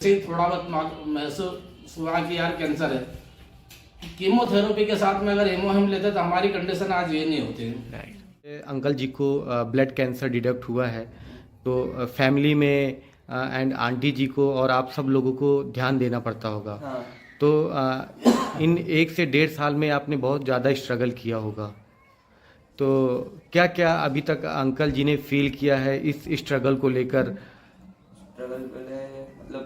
से थोड़ा बहुत महसूस हुआ कि यार कैंसर है। कीमोथेरेपी के साथ में अगर हेमोहिम लेते तो हमारी कंडीशन आज ये नहीं होती। अंकल जी को ब्लड कैंसर डिटेक्ट हुआ है, तो फैमिली में एंड आंटी जी को और आप सब लोगों को ध्यान देना पड़ता होगा। हाँ। तो इन 1 से 1.5 साल में आपने बहुत ज़्यादा स्ट्रगल किया होगा, तो क्या क्या अभी तक अंकल जी ने फील किया है इस स्ट्रगल को लेकर? स्ट्रगल पहले मतलब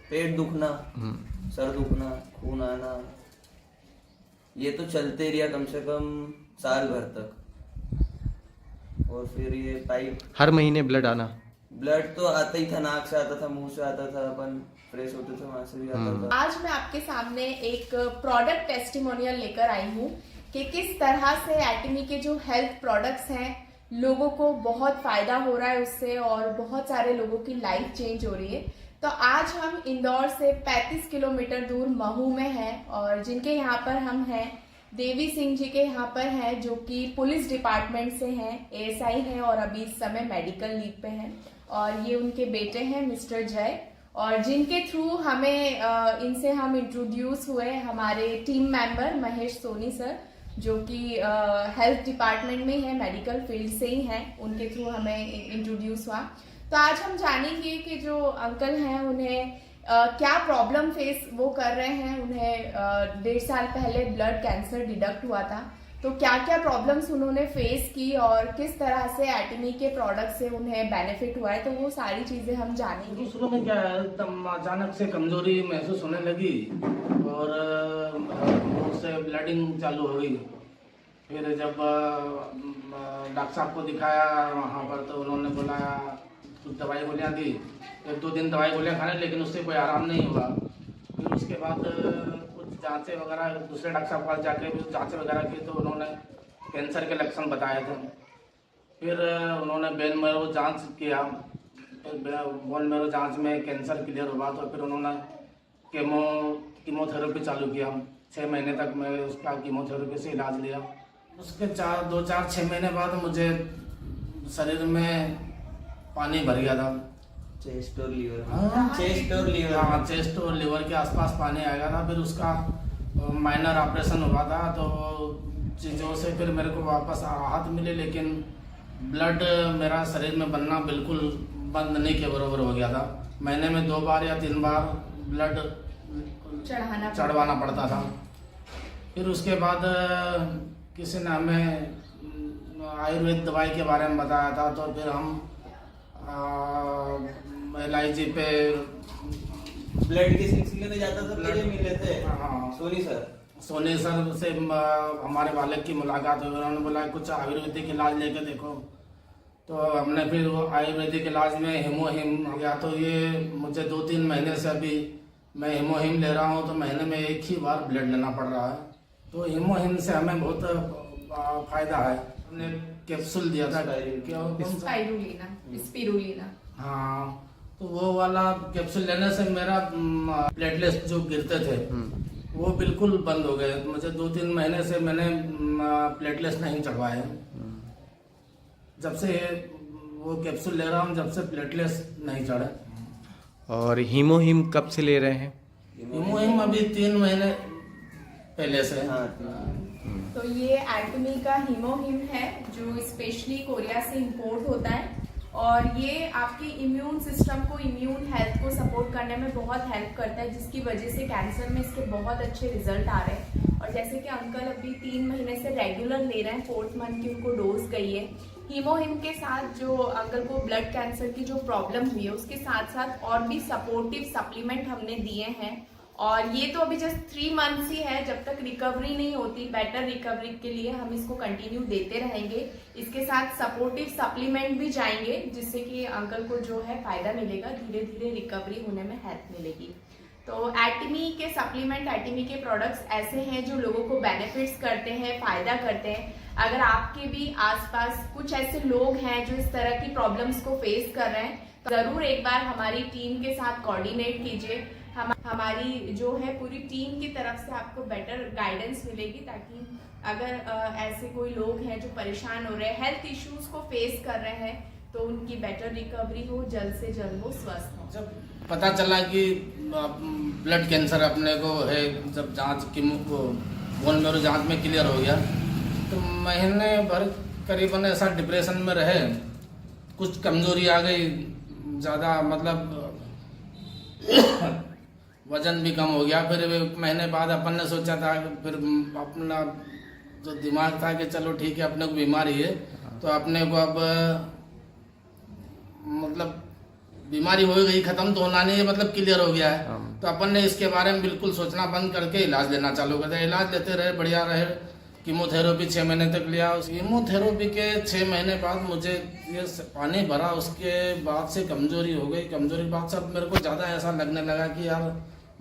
पेट दुखना, सर दुखना, खून आना, ये तो चलते रहा कम से कम साल भर तक। और फिर ये पाइप, हर महीने ब्लड आना? ब्लड तो आता ही था, नाक से आता था, मुंह से आता था, अपन फ्रेश होते थे वहां से भी आता था। आज मैं आपके सामने एक प्रोडक्ट टेस्टिमोनियल लेकर आई हूँ कि किस तरह से एटमी के जो हेल्थ प्रोडक्ट्स हैं लोगों को बहुत फायदा हो रहा है उससे और बहुत सारे लोगों की लाइफ चेंज हो रही है। तो आज हम इंदौर से 35 किलोमीटर दूर महू में हैं और जिनके यहाँ पर हम हैं देवी सिंह जी के यहाँ पर हैं जो कि पुलिस डिपार्टमेंट से हैं, एएसआई हैं और अभी इस समय मेडिकल लीव पे हैं। और ये उनके बेटे हैं मिस्टर जय, और जिनके थ्रू हमें इनसे हम इंट्रोड्यूस हुए हमारे team member Mahesh Soni sir जो कि हेल्थ डिपार्टमेंट में है, मेडिकल फील्ड से ही हैं, उनके थ्रू हमें इंट्रोड्यूस हुआ। तो आज हम जानेंगे कि जो अंकल हैं उन्हें क्या प्रॉब्लम फेस वो कर रहे हैं। उन्हें 1.5 साल पहले ब्लड कैंसर डिटेक्ट हुआ था, तो क्या क्या प्रॉब्लम्स उन्होंने फेस की और किस तरह से एटमी के प्रोडक्ट से उन्हें बेनिफिट हुआ है, तो वो सारी चीजें हम जानेंगे। शुरू में क्या है, एकदम अचानक से कमजोरी महसूस होने लगी और मुंह से ब्लडिंग चालू हो गई। फिर जब डॉक्टर साहब को दिखाया वहाँ पर तो उन्होंने बोला कुछ दवाई गोलियाँ दी, 1-2 दिन दवाई गोलियाँ खाने, लेकिन उससे कोई आराम नहीं हुआ। फिर उसके बाद कुछ जांचें वगैरह दूसरे डॉक्टर साहब के पास जाके भी जांचें वगैरह की तो उन्होंने कैंसर के लक्षण बताए थे। फिर उन्होंने बोन मैरो जांच किया, बोन मैरो जांच में कैंसर क्लियर हुआ तो फिर उन्होंने कीमोथेरेपी चालू किया। 6 महीने तक मैं उसका कीमोथेरेपी से इलाज लिया। उसके 2-4-6 महीने बाद मुझे शरीर में पानी भर गया था। चेस्ट और लीवर, हाँ, चेस्ट और लीवर, हाँ, चेस्ट और लीवर के आसपास पानी आ गया था। फिर उसका माइनर ऑपरेशन हुआ था, तो चीज़ों से फिर मेरे को वापस राहत मिली, लेकिन ब्लड मेरा शरीर में बनना बिल्कुल बंद नहीं के बराबर हो गया था। महीने में 2 बार या 3 बार ब्लड चढ़वाना पड़ता था। फिर उसके बाद किसी ने हमें आयुर्वेद दवाई के बारे में बताया था, तो फिर हम LIG पे ब्लड के सिलसिले में जाता था, पहले मिले थे। हाँ, सोनी सर से हमारे वालिद की मुलाकात हुई। उन्होंने बोला कुछ आयुर्वेदिक इलाज लेके देखो, तो हमने फिर वो आयुर्वेदिक इलाज में हेमोहिम हो गया। तो ये मुझे 2-3 महीने से अभी मैं हेमोहिम ले रहा हूँ, तो महीने में 1 ही बार ब्लड लेना पड़ रहा है। तो हेमोहिम से हमें बहुत फायदा है। हमने कैप्सूल दिया था, स्पिरुलिना। हाँ, तो वो वाला कैप्सूल लेने से मेरा प्लेटलेट्स जो गिरते थे वो बिल्कुल बंद हो गए। मुझे 2-3 महीने से मैंने प्लेटलेट्स नहीं चढ़वाए। जब से वो कैप्सूल ले रहा हूँ, जब से प्लेटलेट्स नहीं चढ़े। और हीमोहिम कब से ले रहे हैं? हीमोहिम अभी 3 महीने पहले से। हाँ। तो ये एटमी का हीमोहिम है जो स्पेशली कोरिया से इंपोर्ट होता है और ये आपके इम्यून सिस्टम को, इम्यून हेल्थ को सपोर्ट करने में बहुत हेल्प करता है, जिसकी वजह से कैंसर में इसके बहुत अच्छे रिजल्ट आ रहे हैं। और जैसे कि अंकल अभी 3 महीने से रेगुलर ले रहे हैं, 4th मंथ की उनको डोज गई है। हीमोहिम के साथ जो अंकल को ब्लड कैंसर की जो प्रॉब्लम हुई है उसके साथ साथ और भी सपोर्टिव सप्लीमेंट हमने दिए हैं। और ये तो अभी जस्ट 3 मंथ्स ही है, जब तक रिकवरी नहीं होती, बेटर रिकवरी के लिए हम इसको कंटिन्यू देते रहेंगे। इसके साथ सपोर्टिव सप्लीमेंट भी जाएंगे जिससे कि अंकल को जो है फायदा मिलेगा, धीरे धीरे रिकवरी होने में हेल्प मिलेगी। तो एटमी के सप्लीमेंट, एटमी के प्रोडक्ट्स ऐसे हैं जो लोगों को बेनिफिट्स करते हैं, फायदा करते हैं। अगर आपके भी आसपास कुछ ऐसे लोग हैं जो इस तरह की प्रॉब्लम्स को फेस कर रहे हैं, तो जरूर एक बार हमारी टीम के साथ कोऑर्डिनेट कीजिए। हमारी जो है पूरी टीम की तरफ से आपको बेटर गाइडेंस मिलेगी, ताकि अगर ऐसे कोई लोग हैं जो परेशान हो रहे हैं, हेल्थ इश्यूज को फेस कर रहे हैं, तो उनकी बेटर रिकवरी हो, जल्द से जल्द वो स्वस्थ हो। जब पता चला कि ब्लड कैंसर अपने को है, जब जांच की बोन मेरो जांच में क्लियर हो गया, तो महीने भर करीबन ऐसा डिप्रेशन में रहे, कुछ कमजोरी आ गई, ज़्यादा मतलब वजन भी कम हो गया। फिर एक महीने बाद अपन ने सोचा था, फिर अपना जो दिमाग था कि चलो ठीक है अपने को बीमारी है, तो अपने को अब मतलब बीमारी हो गई, खत्म तो होना नहीं है, मतलब क्लियर हो गया है, तो अपन ने इसके बारे में बिल्कुल सोचना बंद करके इलाज लेना चालू कर दिया। इलाज लेते रहे, बढ़िया रहे, कीमोथेरेपी 6 महीने तक लिया। उस कीमोथेरेपी के 6 महीने बाद मुझे ये पानी भरा, उसके बाद से कमजोरी हो गई। कमजोरी बाद से अब मेरे को ज़्यादा ऐसा लगने लगा कि यार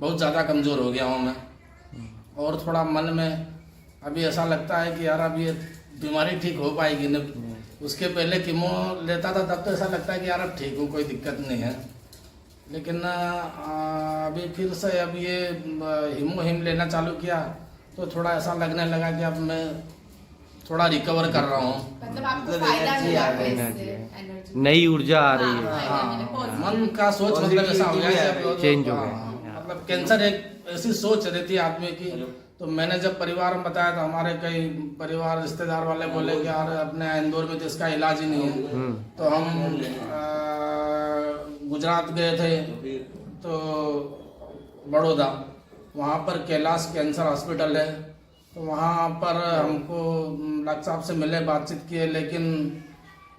बहुत ज़्यादा कमज़ोर हो गया हूँ मैं, और थोड़ा मन में अभी ऐसा लगता है कि यार अब ये बीमारी ठीक हो पाएगी नहीं। उसके पहले कीमो लेता था तब तो ऐसा लगता है कि यार अब ठीक हूँ, कोई दिक्कत नहीं है, लेकिन अभी फिर से अब ये हीमोहिम लेना चालू किया तो थोड़ा ऐसा लगने लगा कि अब मैं थोड़ा रिकवर कर रहा हूँ। मतलब आपको मतलब फायदा एनर्जी मिला आ है गई, इससे, एनर्जी, नई ऊर्जा आ रही है। हाँ, मन का सोच मतलब ऐसा हो गया कि अब चेंज हो हाँ, गया। मतलब कैंसर एक ऐसी सोच रहती है आदमी की। तो मैंने जब परिवार में बताया तो हमारे कई परिवार रिश्तेदार वाले बोले कि यार अपने इंदौर में तो इसका इलाज ही नहीं है। तो हम गुजरात गए थे, तो बड़ौदा, वहाँ पर कैलाश कैंसर हॉस्पिटल है, तो वहाँ पर हमको डॉक्टर साहब से मिले, बातचीत किए, लेकिन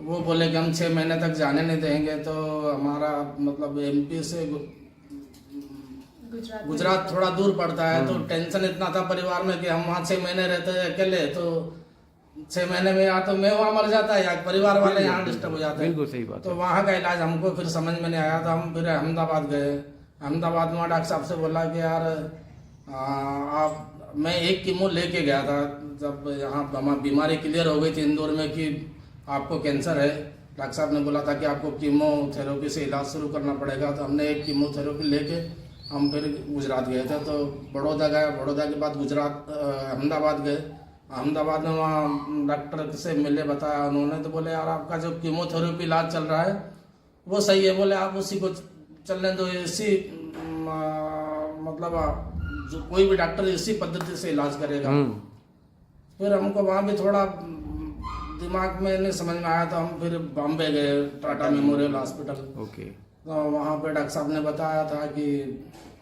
वो बोले कि हम 6 महीने तक जाने नहीं देंगे। तो हमारा मतलब एमपी से गुजरात थोड़ा दूर पड़ता है, तो टेंशन इतना था परिवार में कि हम वहाँ 6 महीने रहते हैं अकेले, तो 6 महीने में या तो मैं वहाँ मर जाता है या परिवार वाले यहाँ डिस्टर्ब हो जाते हैं। बिल्कुल सही बात। तो वहाँ का इलाज हमको फिर समझ में नहीं आया, तो हम फिर अहमदाबाद गए। अहमदाबाद में डॉक्टर साहब से बोला कि यार आप, मैं एक कीमो लेके गया था जब यहाँ हमारी बीमारी क्लियर हो गई थी इंदौर में कि आपको कैंसर है। डॉक्टर साहब ने बोला था कि आपको कीमोथेरेपी से इलाज शुरू करना पड़ेगा। तो हमने एक कीमोथेरेपी लेके हम फिर गुजरात गए थे। तो बड़ौदा गए, बड़ौदा के बाद गुजरात अहमदाबाद गए। अहमदाबाद में वहाँ डॉक्टर से मिले, बताया उन्होंने, तो बोले यार आपका जो कीमोथेरेपी इलाज चल रहा है वो सही है, बोले आप उसी को चलने दो, इसी मतलब जो कोई भी डॉक्टर इसी पद्धति से इलाज करेगा। फिर हमको वहाँ भी थोड़ा दिमाग में नहीं समझ में आया, तो हम फिर बॉम्बे गए, टाटा मेमोरियल हॉस्पिटल। ओके। तो वहाँ पे डॉक्टर साहब ने बताया था कि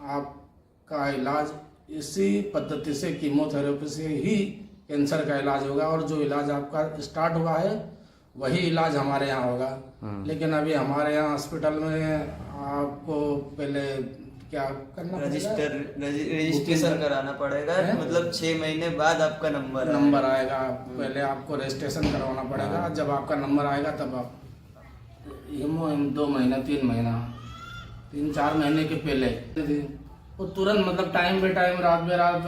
आपका इलाज इसी पद्धति से, कीमोथेरेपी से ही कैंसर का इलाज होगा, और जो इलाज आपका स्टार्ट हुआ है वही इलाज हमारे यहाँ होगा। लेकिन अभी हमारे यहाँ हॉस्पिटल में आपको पहले क्या करना पड़ेगा, रजिस्ट्रेशन कराना पड़ेगा। मतलब 6 महीने बाद आपका नंबर आएगा। पहले आपको रजिस्ट्रेशन करवाना पड़ेगा, जब आपका नंबर आएगा तब आप 2 महीना 3 महीना 3-4 महीने के पहले वो तुरंत मतलब टाइम पे टाइम, रात बे रात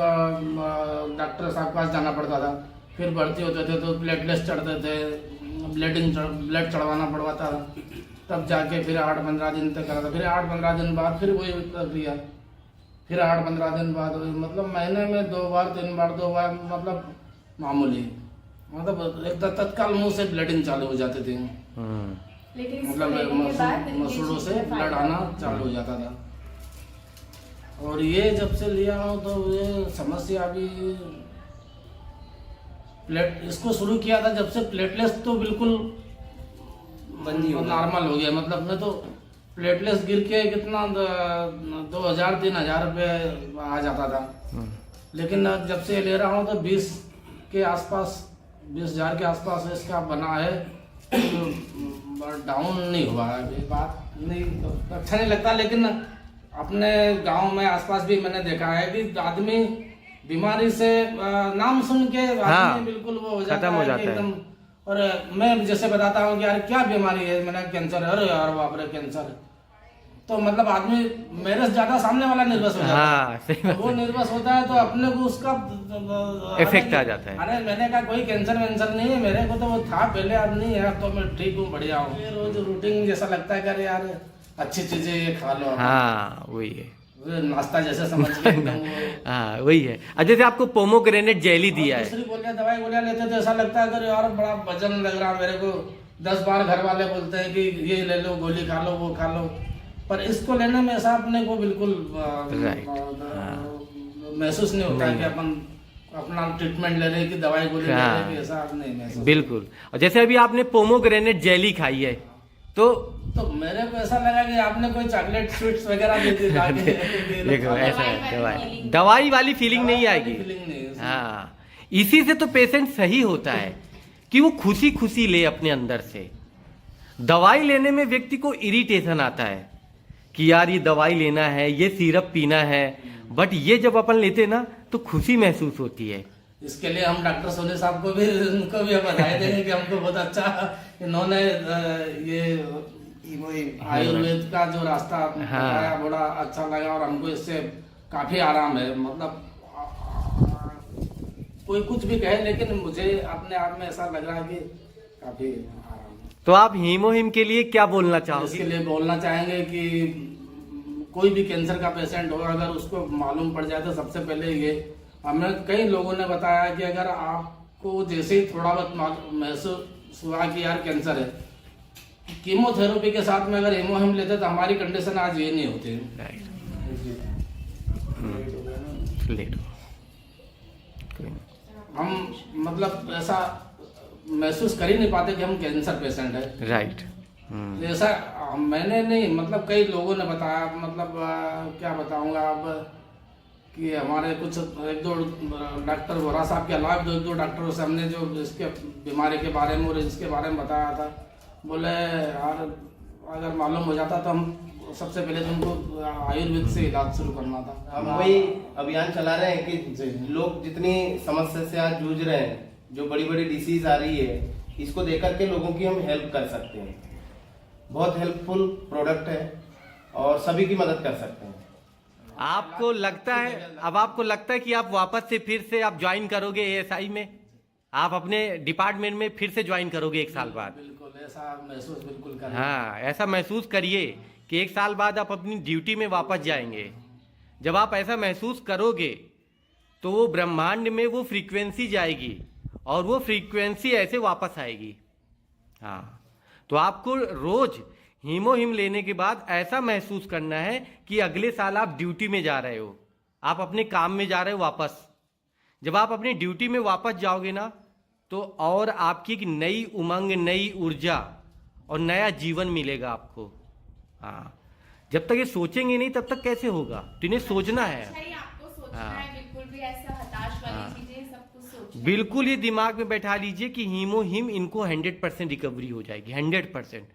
डॉक्टर साहब के पास जाना पड़ता था। फिर भर्ती होते थे तो प्लेटलेट्स चढ़ते थे, ब्लड चढ़वाना पड़वाता था, तब जाके फिर 8-15 दिन तक करा था। फिर 8-15 दिन बाद फिर वही प्रक्रिया, फिर 8-15 दिन बाद वही, मतलब महीने में 2 बार 3 बार 2 बार, मतलब मामूली, मतलब एक तत्काल मुंह से ब्लडिंग चालू हो जाती थी। लेकिन मतलब मसूड़ों से ब्लड आना चालू हो जाता था। और ये जब से लिया हूँ तो ये समस्या अभी इसको शुरू किया था जब से प्लेटलेट्स तो बिल्कुल नॉर्मल हो गया। मतलब मैं तो प्लेटलेट्स गिर के कितना 2000-3000 रुपये आ जाता था, लेकिन जब से ले रहा हूँ तो 20 के आसपास, 20,000 के आसपास इसका बना है, डाउन नहीं हुआ है। अभी बात नहीं, अच्छा नहीं लगता, लेकिन अपने गांव में आसपास भी मैंने देखा है कि आदमी बीमारी से नाम सुन के आदमी बिल्कुल वो हो जाता है एकदम। और मैं जैसे बताता हूँ कि यार क्या बीमारी है, मैंने कैंसर है, अरे यार बाप रे कैंसर, तो मतलब आदमी मेरे से ज्यादा सामने वाला निर्वस हो जाता है। वो निर्वस होता है तो अपने को उसका इफेक्ट आ जाता है। अरे मैंने कहा कोई कैंसर वेंसर नहीं है मेरे को, तो वो था पहले, अब नहीं है, तो मैं ठीक हूँ, बढ़िया हूँ। रोज रूटीन जैसा लगता है कि अरे यार अच्छी चीजें ये खा लो। हाँ वही है, नाश्ता जैसे समझ के हाँ वही है। जैसे आपको पोमोग्रेनेट जेली दिया है, दूसरी गोलियां दवाई गोलियां लेते तो ऐसा लगता है कि यार बड़ा वजन लग रहा मेरे को, 10 बार घर वाले बोलते हैं कि ये ले लो, गोली खा लो, वो खा लो, पर इसको लेने में ऐसा अपने को बिल्कुल महसूस नहीं होता है कि अपन अपना ट्रीटमेंट ले रहे हैं कि दवाई गोली ले रहे हैं, कि ऐसा नहीं महसूस। बिल्कुल। और जैसे अभी आपने पोमोग्रेनेट जेली खाई है तो मेरे को ऐसा लगा कि आपने कोई चॉकलेट स्वीट्स वगैरह दे दी देखो ऐसा है, दवाई वाली फीलिंग नहीं आएगी। हाँ, इसी से तो पेशेंट सही होता है कि वो खुशी खुशी ले अपने अंदर से। दवाई लेने में व्यक्ति को इरिटेशन आता है कि यार ये दवाई लेना है, ये सिरप पीना है, बट ये जब अपन लेते ना तो खुशी महसूस होती है। इसके लिए हम डॉक्टर सोनी साहब को भी, उनको भी बधाई देंगे कि हमको बहुत अच्छा इन्होंने ये आयुर्वेद का जो रास्ता बताया, बड़ा अच्छा लगा और हमको इससे काफी आराम है। मतलब कोई कुछ भी कहे, लेकिन मुझे अपने आप में ऐसा लग रहा है कि काफी आराम है। तो आप हीमोहिम के लिए क्या बोलना चाहोगे? इसके लिए बोलना चाहेंगे कि कोई भी कैंसर का पेशेंट हो, अगर उसको मालूम पड़ जाए तो सबसे पहले ये, हमें कई लोगों ने बताया कि अगर आपको जैसे ही थोड़ा बहुत महसूस हुआ कि यार कैंसर है, कीमोथेरेपी के साथ में अगर हीमोहिम लेते तो हमारी कंडीशन आज ये नहीं होती। हम मतलब ऐसा महसूस कर ही नहीं पाते कि हम कैंसर पेशेंट है। राइट। ऐसा मैंने नहीं, मतलब कई लोगों ने बताया, मतलब क्या बताऊंगा अब, कि हमारे कुछ एक दो डॉक्टर वोरा साहब के अलावा दो डॉक्टरों से हमने जो इसके बीमारी के बारे में और इसके बारे में बताया था, बोले यार अगर मालूम हो जाता तो हम सबसे पहले तुमको आयुर्वेद से इलाज शुरू करना था। हम वही अभियान चला रहे हैं कि लोग जितनी समस्या से आज जूझ रहे हैं, जो बड़ी बड़ी डिसीज आ रही है, इसको देकर के लोगों की हम हेल्प कर सकते हैं। बहुत हेल्पफुल प्रोडक्ट है और सभी की मदद कर सकते हैं। आपको लगता है, अब आपको लगता है कि आप वापस से फिर से आप ज्वाइन करोगे एएसआई में? आप अपने डिपार्टमेंट में फिर से ज्वाइन करोगे 1 साल बाद? बिल्कुल ऐसा महसूस बिल्कुल करें। हाँ, ऐसा महसूस करिए कि 1 साल बाद आप अपनी ड्यूटी में वापस जाएंगे। जब आप ऐसा महसूस करोगे तो वो ब्रह्मांड में वो फ्रीक्वेंसी जाएगी और वो फ्रीक्वेंसी ऐसे वापस आएगी। हाँ, तो आपको रोज हीमोहिम लेने के बाद ऐसा महसूस करना है कि अगले साल आप ड्यूटी में जा रहे हो, आप अपने काम में जा रहे हो वापस। जब आप अपनी ड्यूटी में वापस जाओगे ना, तो और आपकी एक नई उमंग, नई ऊर्जा और नया जीवन मिलेगा आपको। हाँ, जब तक ये सोचेंगे नहीं तब तक कैसे होगा? तो इन्हें सोचना है। आपको सोचना है, बिल्कुल भी ऐसा हताश वाली चीजें सब कुछ सोचना। बिल्कुल ये दिमाग में बैठा लीजिए कि हीमोहिम इनको 100% रिकवरी हो जाएगी, 100%।